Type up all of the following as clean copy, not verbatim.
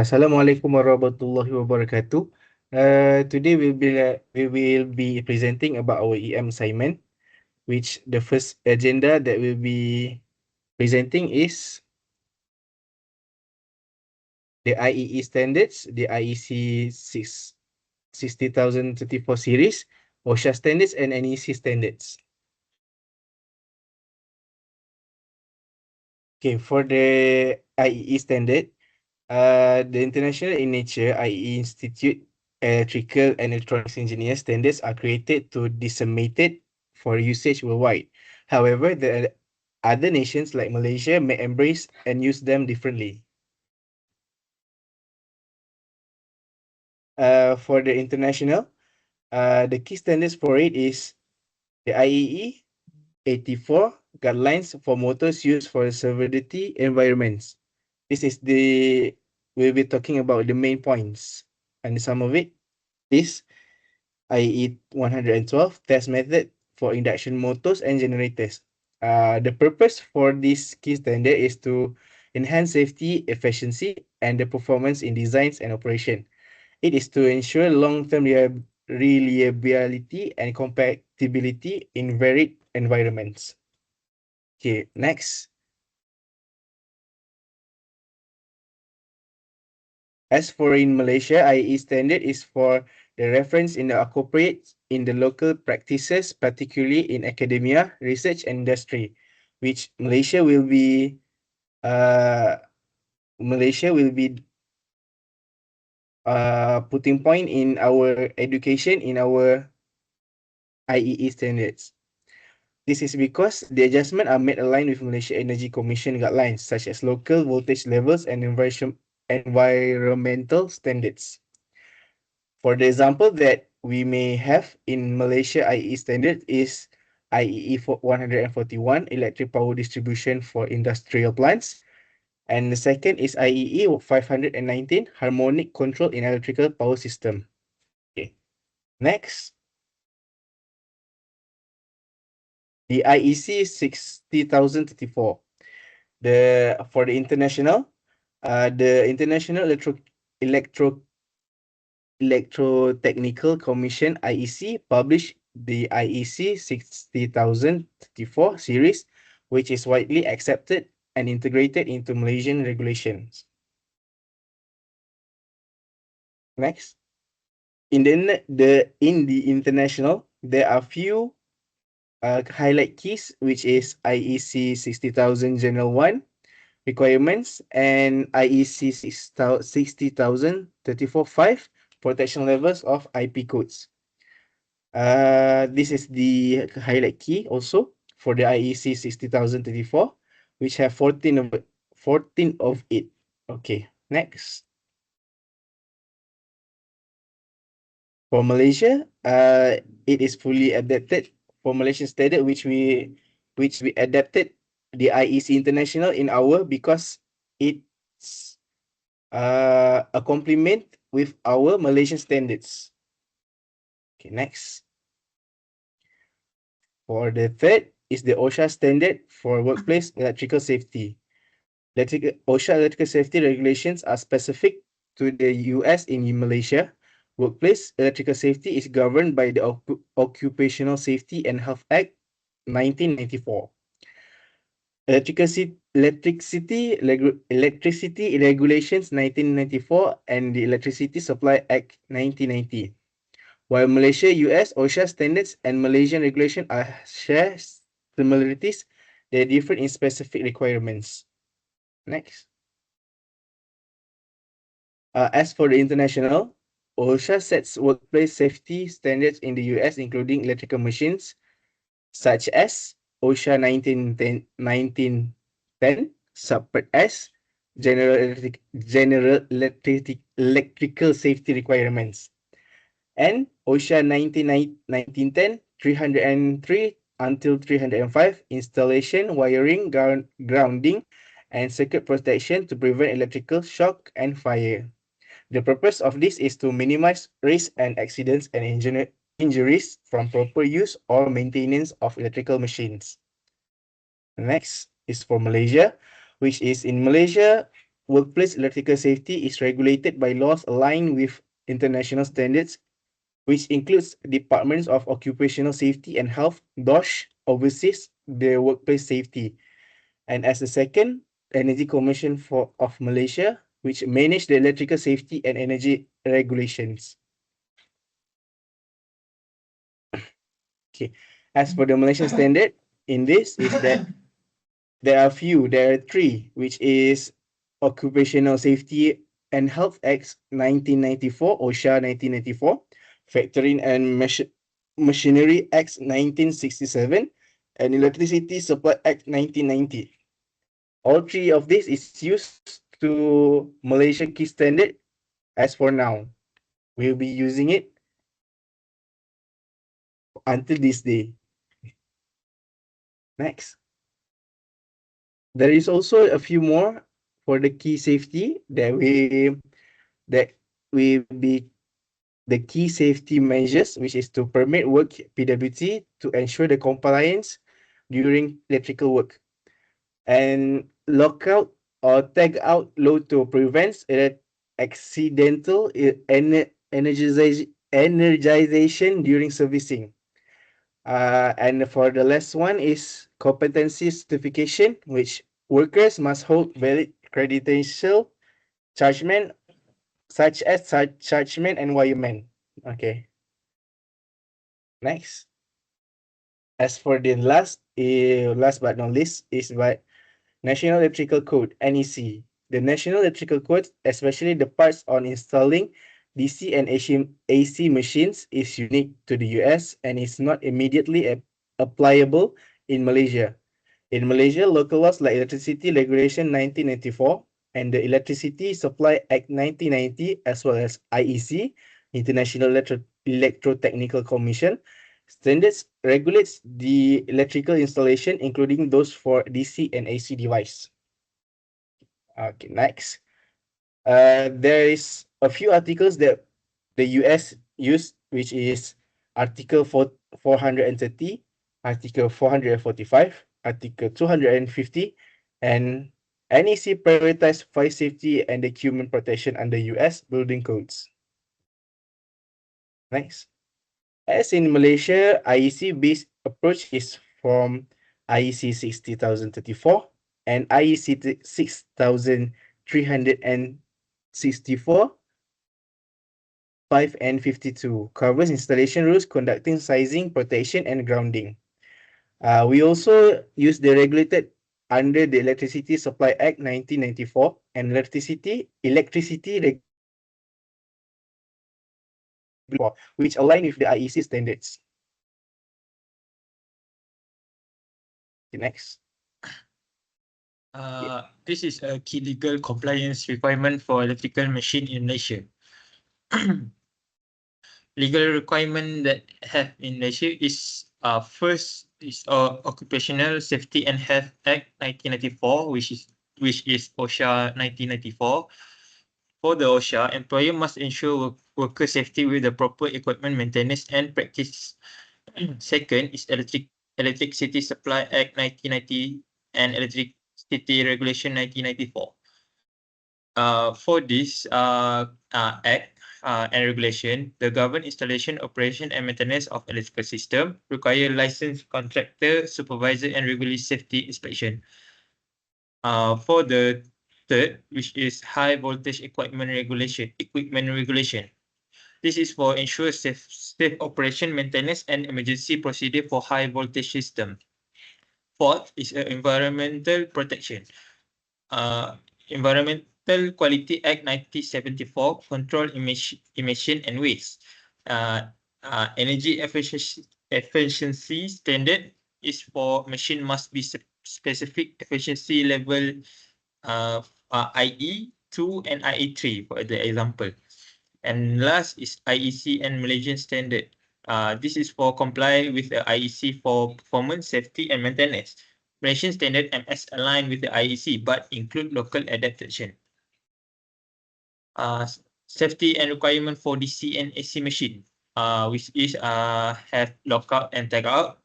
Assalamualaikum warahmatullahi wabarakatuh. Today we will be presenting about our EM assignment, which the first agenda that we'll be presenting is the IEE standards, the IEC 60034 series, OSHA standards, and NEC standards. Okay, for the IEE standard, the international in nature, IEE Institute Electrical and Electronics Engineer standards are created to disseminated for usage worldwide. However, the other nations like Malaysia may embrace and use them differently. For the international, the key standards for it is the IEE 84 guidelines for motors used for severity environments. This is we'll be talking about the main points, and some of it is IE 112 test method for induction motors and generators. The purpose for this key standard is to enhance safety, efficiency, and the performance in designs and operation. It is to ensure long-term reliability and compatibility in varied environments. Okay, next. As for in Malaysia, IE standard is for the reference in the appropriate in the local practices, particularly in academia, research, and industry, which Malaysia will be putting point in our education in our IEE standards. This is because the adjustment are made aligned with Malaysia Energy Commission guidelines, such as local voltage levels and environmental standards. For the example that we may have in Malaysia IEE standard is IEE 141 electric power distribution for industrial plants. And the second is IEE 519 harmonic control in electrical power system. Okay. Next, the IEC 60034. For the international, the International Electrotechnical Commission IEC published the IEC 60034 series, which is widely accepted and integrated into Malaysian regulations. Next, in the international, there are few highlight keys, which is IEC 60000 General 1 requirements and IEC 60034-5 protection levels of IP codes. This is the highlight key also for the IEC 60034, which have 14 of it. Okay, next. For Malaysia, it is fully adapted for Malaysian standard, which we adapted the IEC International in our because it's a complement with our Malaysian standards. Okay, next. For the third is the OSHA standard for workplace electrical safety. OSHA electrical safety regulations are specific to the US in Malaysia. Workplace electrical safety is governed by the Occupational Safety and Health Act 1994. Electricity Regulations 1994 and the Electricity Supply Act 1990. While Malaysia, US, OSHA standards and Malaysian regulation share similarities, they differ in specific requirements. Next. As for the international, OSHA sets workplace safety standards in the US, including electrical machines, such as OSHA 1910 Subpart S, General Electrical Safety Requirements, and OSHA 1910 303 until 305 Installation, Wiring, Grounding, and Circuit Protection to prevent electrical shock and fire. The purpose of this is to minimize risk and accidents and injuries from proper use or maintenance of electrical machines. Next is for Malaysia, which is in Malaysia, workplace electrical safety is regulated by laws aligned with international standards, which includes Departments of Occupational Safety and Health, DOSH, oversees the workplace safety. And as the second, Energy Commission of Malaysia, which manage the electrical safety and energy regulations. Okay. As for the Malaysian standard, in this is that there are three, which is Occupational Safety and Health Act 1994, OSHA 1994, Factory and Machinery Act 1967, and Electricity Supply Act 1990. All three of this is used to Malaysia key standard as for now. We'll be using it until this day. Next. There is also a few more for the key safety that we be the key safety measures, which is to permit work PWT to ensure the compliance during electrical work, and lockout or tag out load to prevent accidental energization during servicing. And for the last one is competency certification, which workers must hold valid credential judgment such as judgment and wireman. Okay. Next. As for the last but not least is by National Electrical Code, NEC. The National Electrical Code, especially the parts on installing DC and AC machines, is unique to the US and is not immediately applicable in Malaysia. In Malaysia, local laws like Electricity Regulation 1994 and the Electricity Supply Act 1990, as well as IEC, International Electrotechnical Commission, standards regulates the electrical installation, including those for DC and AC device. Okay, next. There is a few articles that the US used, which is Article 430, Article 445, Article 250, and NEC prioritized fire safety and equipment protection under US building codes. Next. As in Malaysia, IEC-based approach is from IEC 60034 and IEC 6364, 5 and 52 covers installation rules, conducting sizing, protection, and grounding. We also use the regulated under the Electricity Supply Act 1994 and electricity which align with the IEC standards. Next. This is a key legal compliance requirement for electrical machine in Malaysia. Legal requirement that have in Malaysia is first is Occupational Safety and Health Act 1994, which is OSHA 1994. For the OSHA, employer must ensure worker safety with the proper equipment maintenance and practice. Second is Electricity Supply Act 1990 and Electricity Regulation 1994. For this act and regulation, the government installation, operation, and maintenance of electrical system require licensed contractor, supervisor, and regular safety inspection. For the third, which is high voltage equipment regulation. This is for ensure safe operation, maintenance, and emergency procedure for high voltage system. Fourth is environmental protection. Environmental Quality Act 1974, control emission and waste. Energy efficiency standard is for machine must be specific efficiency level IE 2 and IE 3 for the example. And last is IEC and Malaysian standard. This is for comply with the IEC for performance, safety, and maintenance. Malaysian standard MS align with the IEC but include local adaptation. Safety and requirement for DC and AC machine, which is have lockout and tag out.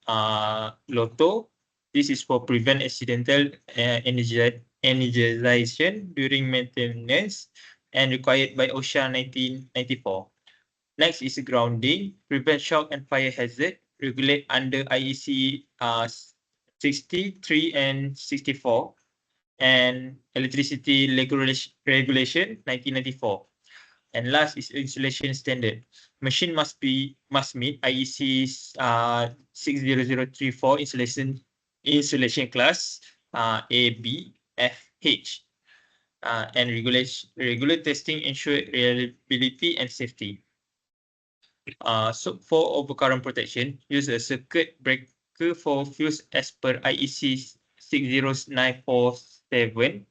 LOTO, this is for prevent accidental energization during maintenance and required by OSHA 1994. Next is grounding, prevent shock and fire hazard, regulate under IEC 63 and 64, and electricity regulation 1994. And last is installation standard. Machine must meet IEC 60034 installation class A, B, F, H. And regular testing ensure reliability and safety. So for overcurrent protection, use a circuit breaker for fuse as per IEC 60947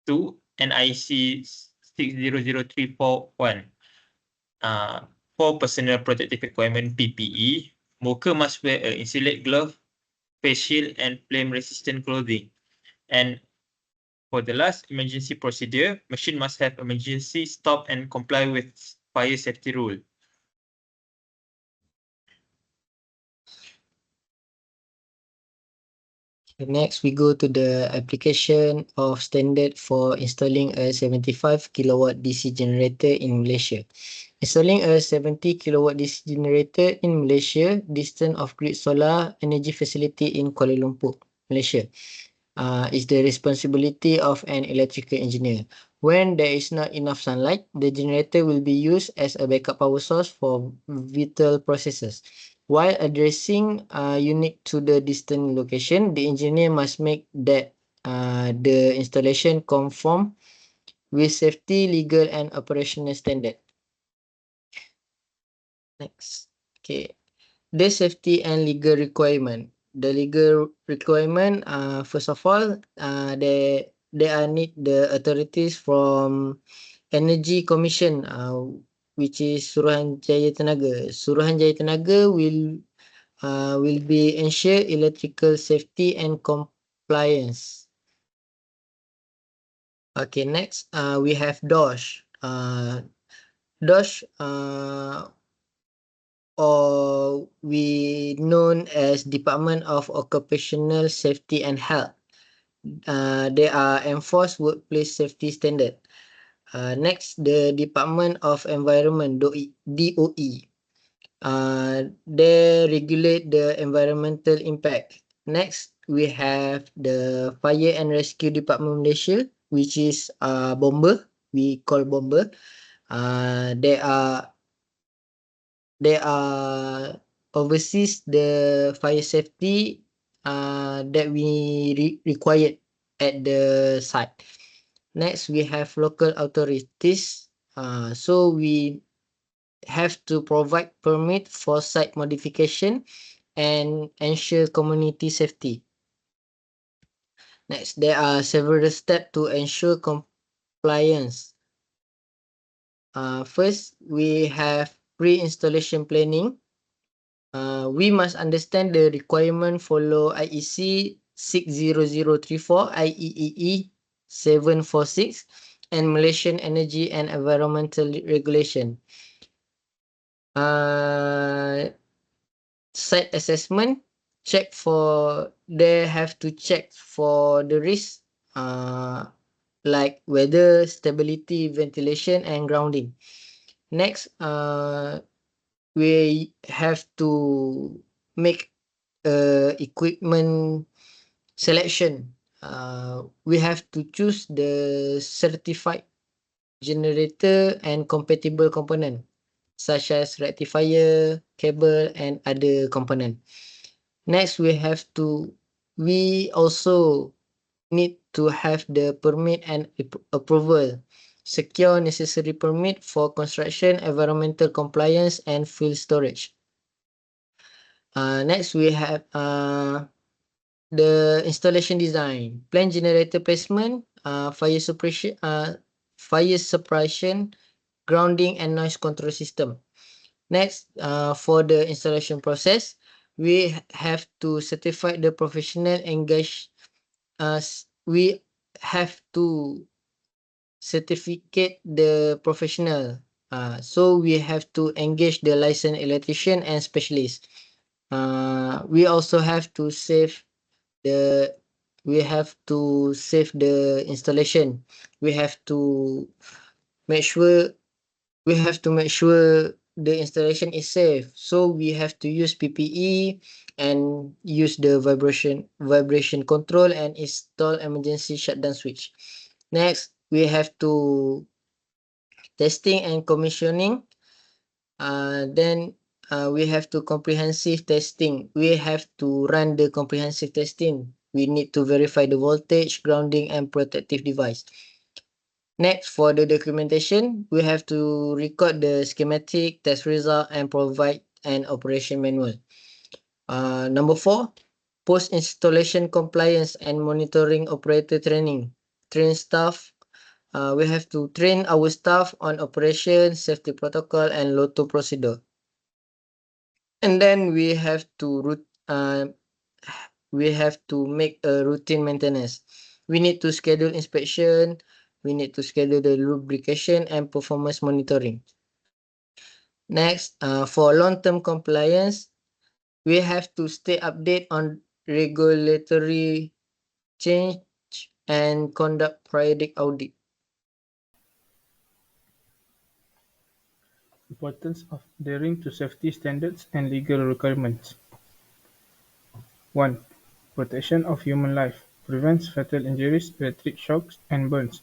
2 and IEC 600341. For personal protective equipment PPE, worker must wear an insulate glove, face shield, and flame-resistant clothing. And for the last emergency procedure, machine must have emergency stop and comply with fire safety rule. Next, we go to the application of standard for installing a 75 kilowatt DC generator in Malaysia. Installing a 70 kilowatt DC generator in Malaysia, distant off-grid solar energy facility in Kuala Lumpur, Malaysia, is the responsibility of an electrical engineer. When there is not enough sunlight, the generator will be used as a backup power source for vital processes. While addressing unique to the distant location, the engineer must make that the installation conform with safety, legal, and operational standard. Next, okay, the safety and legal requirement. The legal requirement, first of all, they are need the authorities from Energy Commission, which is Suruhanjaya Tenaga. Suruhanjaya Tenaga will be ensure electrical safety and compliance. Okay, next, we have DOSH. DOSH, or we known as Department of Occupational Safety and Health. They are enforced workplace safety standard. Next, the Department of Environment, DOE. They regulate the environmental impact. Next, we have the Fire and Rescue Department Malaysia, which is Bomber. We call Bomber. They are oversees the fire safety that we required at the site. Next, we have local authorities. So we have to provide permit for site modification and ensure community safety. Next, there are several steps to ensure compliance. First, we have pre-installation planning. We must understand the requirement, follow IEC 60034, IEEE 746, and Malaysian Energy and Environmental Regulation. Site assessment, they have to check for the risk, like weather, stability, ventilation, and grounding. Next, we have to make equipment selection. We have to choose the certified generator and compatible component, such as rectifier, cable, and other component. Next, we also need to have the permit and approval. Secure necessary permit for construction, environmental compliance, and fuel storage. Next, we have the installation design, plan generator placement, fire suppression, grounding, and noise control system. Next, for the installation process, we have to certify the professional engaged. We have to certificate the professional. So we have to engage the licensed electrician and specialist. We also have to save the we have to save the installation. We have to make sure the installation is safe. So we have to use PPE and use the vibration control and install emergency shutdown switch. Next, we have to testing and commissioning. Then we have to comprehensive testing. We have to run the comprehensive testing. We need to verify the voltage, grounding, and protective device. Next, for the documentation, we have to record the schematic, test result, and provide an operation manual. Number 4, post-installation compliance and monitoring operator training. Train staff. We have to train our staff on operation, safety protocol, and LOTO procedure. And then we have to make a routine maintenance. We need to schedule inspection. We need to schedule the lubrication and performance monitoring. Next, for long-term compliance, we have to stay update on regulatory change and conduct periodic audit. Importance of adhering to safety standards and legal requirements. 1. Protection of human life. Prevents fatal injuries, electric shocks, and burns.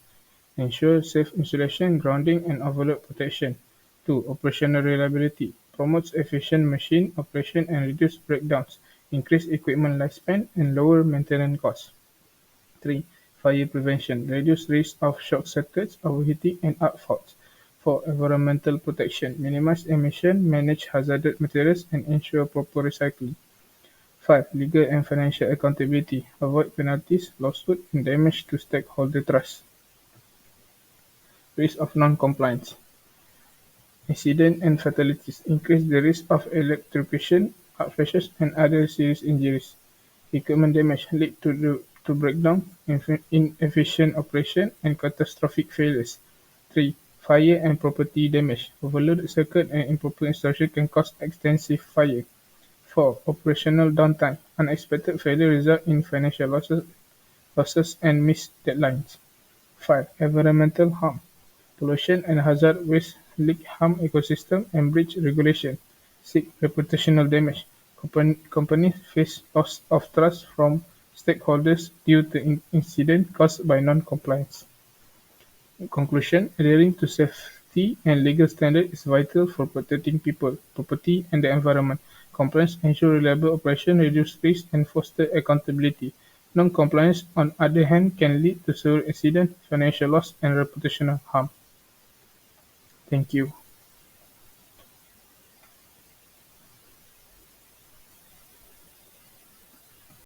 Ensures safe installation, grounding, and overload protection. 2. Operational reliability. Promotes efficient machine operation and reduce breakdowns, increase equipment lifespan, and lower maintenance costs. 3. Fire prevention. Reduce risk of short circuits, overheating, and arc faults. 4. Environmental protection. Minimize emission, manage hazardous materials, and ensure proper recycling. 5. Legal and financial accountability. Avoid penalties, lawsuits, and damage to stakeholder trust. Risk of non-compliance. Accidents and fatalities increase the risk of electrocution, arc flashes, and other serious injuries. Equipment damage lead to breakdown, inefficient operation, and catastrophic failures. 3. Fire and property damage. Overloaded circuit and improper installation can cause extensive fire. 4. Operational downtime. Unexpected failure result in financial losses and missed deadlines. 5. Environmental harm. Pollution and hazard waste leak harm ecosystem and breach regulation. 6. Reputational damage. Companies face loss of trust from stakeholders due to incident caused by non-compliance. In conclusion, adhering to safety and legal standards is vital for protecting people, property, and the environment. Compliance ensures reliable operation, reduce risk, and foster accountability. Non-compliance, on the other hand, can lead to severe accidents, financial loss, and reputational harm. Thank you.